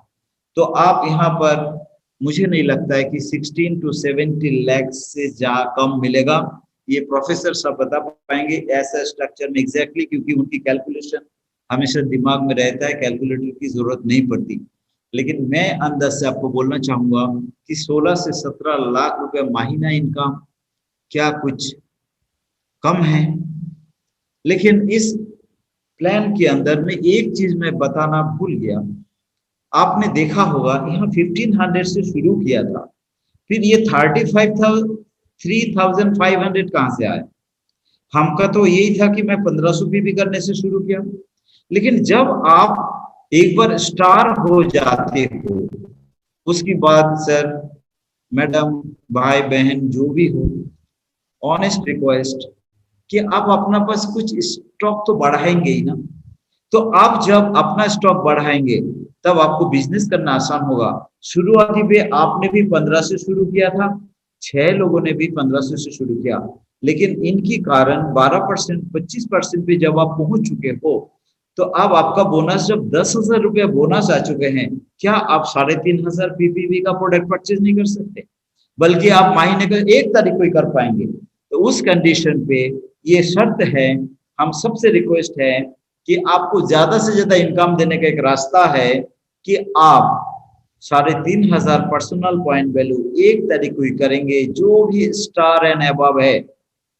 तो आप यहाँ पर मुझे नहीं लगता है कि 16 to 70 लाख से कम मिलेगा। ये प्रोफेसर सब बता पाएंगे ऐसा स्ट्रक्चर में एग्जैक्टली, क्योंकि उनकी कैलकुलेशन हमेशा दिमाग में रहता है, कैलकुलेटर की जरूरत नहीं पड़ती। लेकिन मैं अंदर से आपको बोलना चाहूंगा कि 16 से 17 लाख रुपए महीना इनकम क्या कुछ कम है। लेकिन इस प्लान के अंदर में एक चीज मैं बताना भूल गया, आपने देखा होगा यहाँ 1500 से शुरू किया था, फिर ये 3,500 कहां से आया। हमका तो यही था कि मैं 1500 भी करने से शुरू किया, लेकिन जब आप एक बार स्टार हो जाते हो उसके बाद सर मैडम भाई बहन जो भी हो, ऑनेस्ट रिक्वेस्ट कि आप अपना पास कुछ स्टॉक तो बढ़ाएंगे ही ना। तो आप जब अपना स्टॉक बढ़ाएंगे तब आपको बिजनेस करना आसान होगा। शुरुआती पे आपने भी 15 से शुरू किया था, 6 लोगों ने भी 1500 से शुरू किया, लेकिन इनकी कारण 12% 25% पे जब आप पहुंच चुके हो तो अब आपका बोनस जब 10,000 रुपया बोनस आ चुके हैं, क्या आप 3,500 पीपीवी का प्रोडक्ट परचेज नहीं कर सकते, बल्कि आप महीने का 1 तारीख को ही कर पाएंगे। तो उस कंडीशन पे ये शर्त है, हम सबसे रिक्वेस्ट है कि आपको ज्यादा से ज्यादा इनकम देने का एक रास्ता है कि आप 3,500 पर्सनल पॉइंट वैल्यू 1 तारीख को ही करेंगे। जो भी स्टार एंड अबव है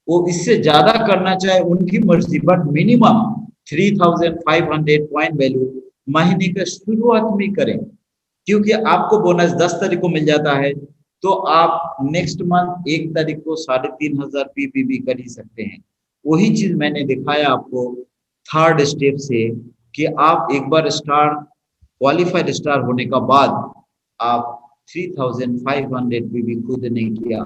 वो इससे ज्यादा करना चाहे उनकी मर्जी, बट मिनिमम 3,500 पॉइंट वैल्यू महीने का शुरुआत में करें, क्योंकि आपको बोनस 10 तारीख को मिल जाता है तो आप नेक्स्ट मंथ 1 तारीख को 3,500 पीपीवी कर ही सकते हैं। वही चीज मैंने दिखाया आपको थर्ड स्टेप से कि आप एक बार स्टार क्वालिफाइड स्टार होने का बाद आप 3,500 भी खुद नहीं किया।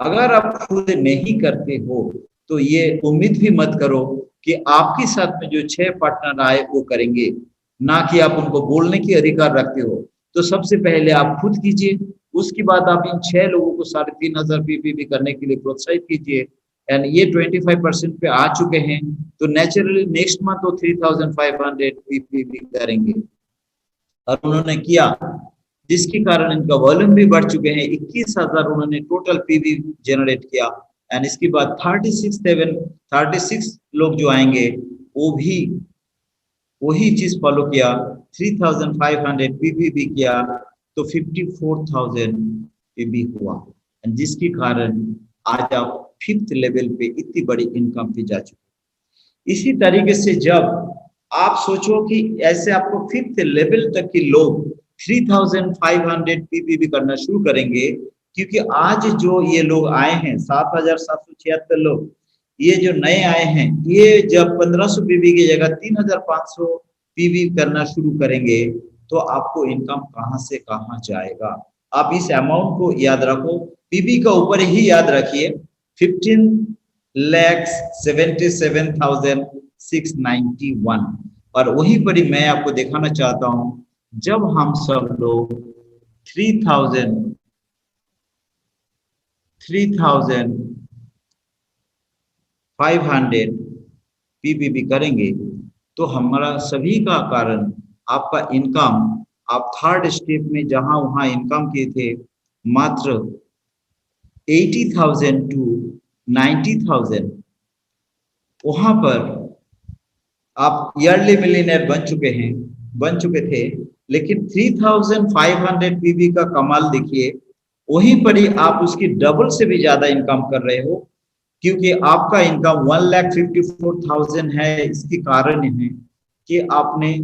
अगर आप खुद नहीं करते हो तो ये उम्मीद भी मत करो कि आपके साथ में जो 6 पार्टनर आए वो करेंगे, ना कि आप उनको बोलने की अधिकार रखते हो। तो सबसे पहले आप खुद कीजिए, उसके बाद आप इन 6 लोगों को 3,500 पीपीवी करने के लिए प्रोत्साहित कीजिए। एंड ये 25% पे आ चुके हैं तो नेचुरली नेक्स्ट मंथ वो 3,500 पीपीवी करेंगे, और उन्होंने किया, जिसके कारण इनका वॉल्यूम भी बढ़ चुके हैं। 21,000 उन्होंने टोटल पीवी जनरेट किया। एंड इसके बाद 36 लोग जो आएंगे वो भी वही चीज फॉलो किया, 3500 पीबीबी किया तो 54,000 पीबी हुआ, जिसके कारण आज आप 5th लेवल पे इतनी बड़ी इनकम पे जा चुके। इसी तरीके से जब आप सोचो कि ऐसे आपको 5th लेवल तक के लोग 3500 पीबीबी करना शुरू करेंगे, क्योंकि आज जो ये लोग आए हैं 7,776 लोग, ये जो नए आए हैं, ये जब 1500 पीबी की जगह 3,500 पीबी करना शुरू करेंगे तो आपको इनकम कहां से कहां जाएगा। आप इस अमाउंट को याद रखो, पीबी का ऊपर ही याद रखिए 15,77,691। और वहीं पर ही मैं आपको दिखाना चाहता हूं, जब हम सब लोग 3,500 पीबीबी करेंगे तो हमारा सभी का कारण आपका इनकम, आप थर्ड स्टेप में जहां वहां इनकम किए थे मात्र 80,000 टू 90,000, वहां पर आप ईयरली मिलियनेयर बन चुके थे। लेकिन 3,500 पीबी का कमाल देखिए, वहीं पर ही आप उसकी डबल से भी ज्यादा इनकम कर रहे हो, क्योंकि आपका इनकम 1,54,000 है। इसके कारण है कि आपने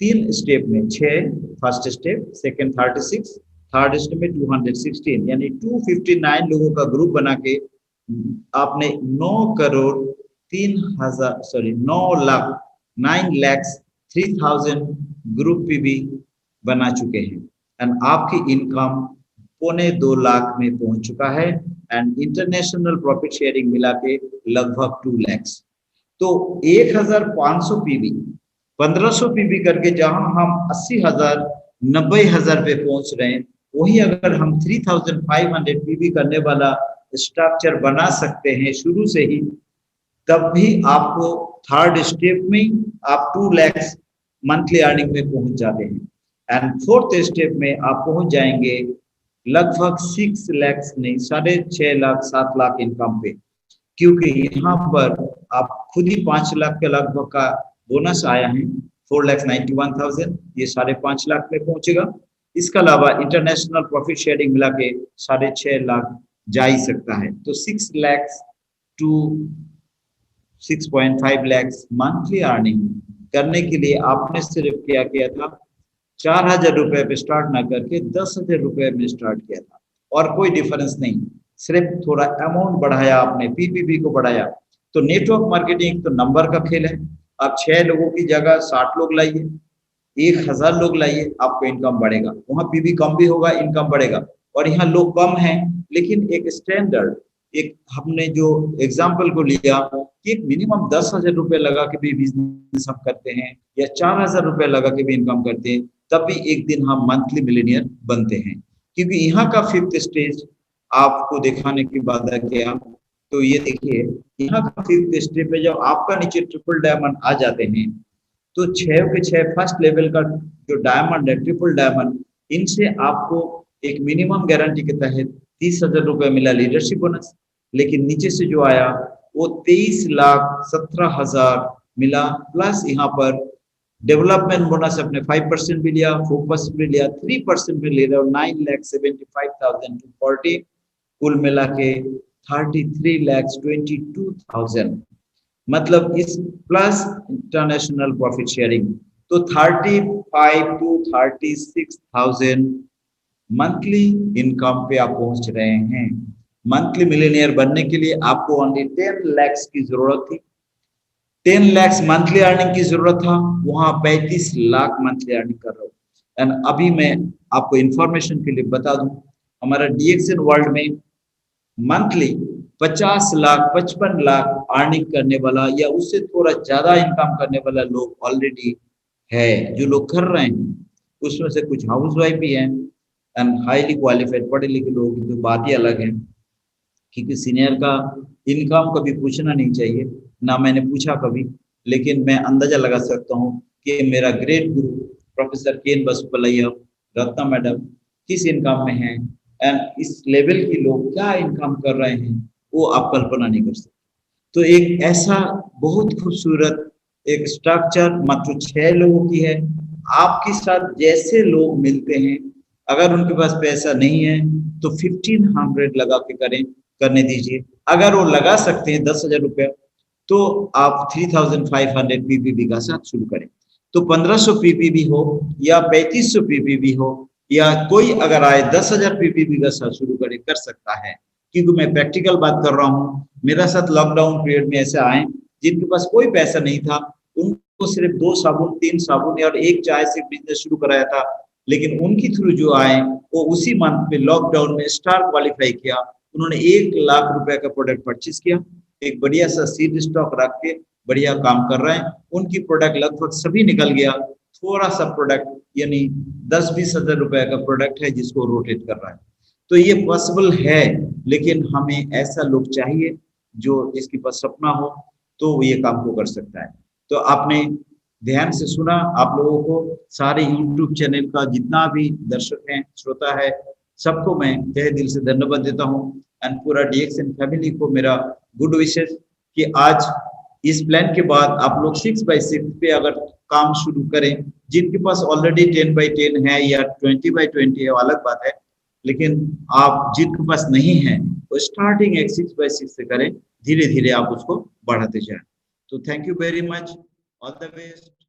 3 स्टेप में 6, first step, second 36, third step में 216, यानी 259 लोगों का ग्रुप बना के आपने 9,03,000 ग्रुप पे भी बना चुके हैं। एंड आपकी इनकम 1.25 लाख में पहुंच चुका है, एंड इंटरनेशनल प्रॉफिट शेयरिंग मिला के लगभग 2 लाख। तो 1,500 पीबी, 1,500 पीबी करके जहां हम 80,000 90,000 पे पहुंच रहे हैं, वही अगर हम 3,500 पीबी करने वाला स्ट्रक्चर बना सकते हैं शुरू से ही, तब भी आपको थर्ड स्टेप में आप 2 लाख मंथली अर्निंग में पहुंच जाते हैं। एंड फोर्थ स्टेप में आप पहुंच जाएंगे लगभग 6 लाख नहीं, 6.5 लाख 7 लाख इनकम पे, क्योंकि यहाँ पर आप खुद ही 5 लाख के लगभग का बोनस आया है, 4,91,000, ये 5.5 लाख में पहुंचेगा। इसके अलावा इंटरनेशनल प्रॉफिट शेयरिंग मिला के 6.5 लाख जा ही सकता है। तो 6 lakh to 6.5 lakh monthly earning करने के लिए आपने सिर्फ क्या किया था, 4,000 रुपए पे स्टार्ट ना करके 10,000 रुपए में स्टार्ट किया था, और कोई डिफरेंस नहीं, सिर्फ थोड़ा अमाउंट बढ़ाया आपने, पीपीपी को बढ़ाया। तो नेटवर्क मार्केटिंग तो नंबर का खेल है। आप 6 लोगों की जगह 60 लोग लाइए, 1,000 लोग लाइए, आपको इनकम बढ़ेगा। वहां पीबी कम भी होगा, इनकम बढ़ेगा। और यहाँ लोग कम हैं, लेकिन एक स्टैंडर्ड, एक हमने जो एग्जाम्पल को लिया कि एक मिनिमम 10,000 रुपए लगा के भी बिजनेस हम करते हैं, या 4,000 रुपए लगा के भी इनकम करते हैं, तब भी एक दिन हम मंथली मिलियनियर बनते हैं। क्योंकि यहाँ का 5th स्टेज आपको दिखाने की बात है क्या, तो ये देखिए, यहाँ का 5th स्टेज पे जब आपका नीचे ट्रिपल डायमंड आ जाते हैं, तो 6 के 6 फर्स्ट लेवल का जो डायमंड है, ट्रिपल डायमंड, इनसे आपको एक मिनिमम गारंटी के तहत 30,000 रुपए मिला लीडरशिप बोनस। लेकिन नीचे से जो आया वो 23,17,000 मिला, प्लस यहाँ पर डेवलपमेंट बोनस अपने 5% भी लिया, 4% भी लिया, 3% भी ले रहे हो, 9,75,040, कुल मिला के 33,22,000, मतलब इस प्लस इंटरनेशनल प्रॉफिट शेयरिंग, तो 35 to 36,000 मंथली इनकम पे आप पहुंच रहे हैं। मंथली मिलियनियर बनने के लिए आपको ओनली 10 लाख की जरूरत थी, 10 लाख मंथली अर्निंग की जरूरत था, वहां 35 लाख मंथली अर्निंग कर रहा हूं। एंड अभी मैं आपको इंफॉर्मेशन के लिए बता दूं, हमारा डीएक्सएन वर्ल्ड में मंथली 50 लाख 55 लाख अर्निंग करने वाला या उससे थोड़ा ज्यादा इनकम करने वाला लोग ऑलरेडी है, जो लोग कर रहे हैं। उसमें से कुछ हाउस वाइफ भी हैं एंड हाईली क्वालिफाइड पढ़े लिखे लोग, जो बात ही अलग है। क्योंकि सीनियर का इनकम कभी पूछना नहीं चाहिए, ना मैंने पूछा कभी, लेकिन मैं अंदाजा लगा सकता हूँ कि मेरा ग्रेट गुरु प्रोफेसर केन बसुपलैया, रत्ना मैडम किस इनकम में है, एंड इस लेवल के लोग क्या इनकम कर रहे हैं, वो आप कल्पना नहीं कर सकते। तो एक ऐसा बहुत खूबसूरत एक स्ट्रक्चर मात्र 6 लोगों की है। आपके साथ जैसे लोग मिलते हैं, अगर उनके पास पैसा नहीं है तो 1500 लगा के करने दीजिए। अगर वो लगा सकते हैं 10,000 रुपया, तो आप 3500 पीपीबी का साथ शुरू करें। तो 1500 पीपीबी हो या 3500 पीपीबी हो, या कोई अगर आए 10,000 पीपीबी का साथ शुरू करे, कर सकता है। क्योंकि मैं प्रैक्टिकल बात कर रहा हूँ, मेरा साथ लॉकडाउन पीरियड में ऐसे आए जिनके पास कोई पैसा नहीं था, उनको सिर्फ 2 साबुन 3 साबुन और 1 चाय से बिजनेस शुरू कराया था। लेकिन उनकी थ्रू जो आए वो उसी मंथ में लॉकडाउन में स्टार क्वालिफाई किया। उन्होंने 1 लाख रुपए का प्रोडक्ट परचेज किया, एक बढ़िया सा सीड स्टॉक रख के बढ़िया काम कर रहे हैं। उनकी प्रोडक्ट लगभग सभी निकल गया। थोड़ा सा प्रोडक्ट यानी 10-20 हजार रुपए का प्रोडक्ट है जिसको रोटेट कर रहा है। तो ये पॉसिबल है, लेकिन हमें ऐसा लोग चाहिए जो जिसके पास सपना हो तो वो ये काम को कर सकता है। तो आपने ध्यान से सुना। आप लोगों को सारे यूट्यूब चैनल का जितना भी दर्शक हैं, श्रोता है, सबको मैं तहे दिल से धन्यवाद देता हूँ। एंड पूरा डीएक्सएन फैमिली को मेरा गुड विशेष कि आज इस प्लान के बाद आप लोग 6x6 पे अगर काम शुरू करें, जिनके पास ऑलरेडी 10x10 है या 20x20 है वो अलग बात है, लेकिन आप जिनके पास नहीं है वो स्टार्टिंग एक 6x6 से करें, धीरे धीरे आप उसको बढ़ाते जाएं। तो thank you very much, all the best.